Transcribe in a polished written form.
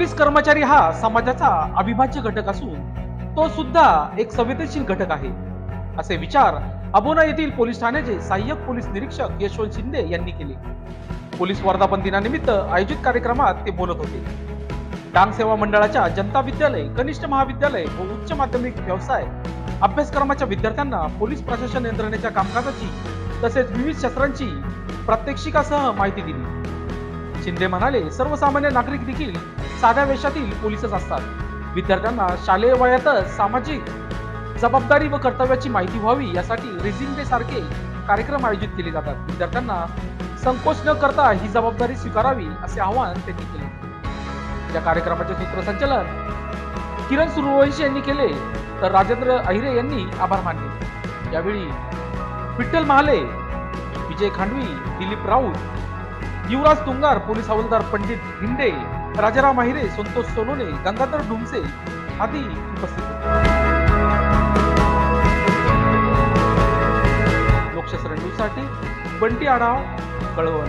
Police कर्मचारी हा समाजाचा अविभाज्य घटक असून तो सुद्धा एक संवेदनशील घटक आहे, असे विचार अबोना येथील पोलीस ठाण्याचे सहाय्यक पोलीस निरीक्षक यशवंत शिंदे यांनी केले. पोलीस वर्धापन दिनानिमित्त आयोजित कार्यक्रमात ते बोलत होते. डांग सेवा मंडळाच्या जनता विद्यालय, कनिष्ठ महाविद्यालय व उच्च माध्यमिक व्यवसाय अभ्यासक्रमाच्या विद्यार्थ्यांना पोलीस प्रशासन यंत्रणेच्या कामकाजाची तसेच विविध शस्त्रांची प्रात्यक्षिकासह माहिती दिली. शिंदे म्हणाले, सर्वसामान्य नागरिक देखील साध्या वेशातील पोलीसच असतात. विद्यार्थ्यांना शालेय वयातच सामाजिक जबाबदारी व कर्तव्याची माहिती व्हावी यासाठी रेझिंग डे सारखे कार्यक्रम आयोजित केले जातात. विद्यार्थ्यांना संकोच न करता ही जबाबदारी स्वीकारावी असे आवाहन त्यांनी केले. या कार्यक्रमाचे सूत्रसंचालन किरण सुरवंशी यांनी केले तर राजेंद्र अहिरे यांनी आभार मानले. यावेळी विठ्ठल महाले, विजय खांडवी, दिलीप राऊत, युवराज तुंगार, पोलीस हवालदार पंडित हिंडे, राजाराम अहिरे, संतोष सोनोने, गंगाधर ढुमसे आदी उपस्थित होते. लोकशास्त्र न्यूजसाठी बंटी आढाव, कळवण.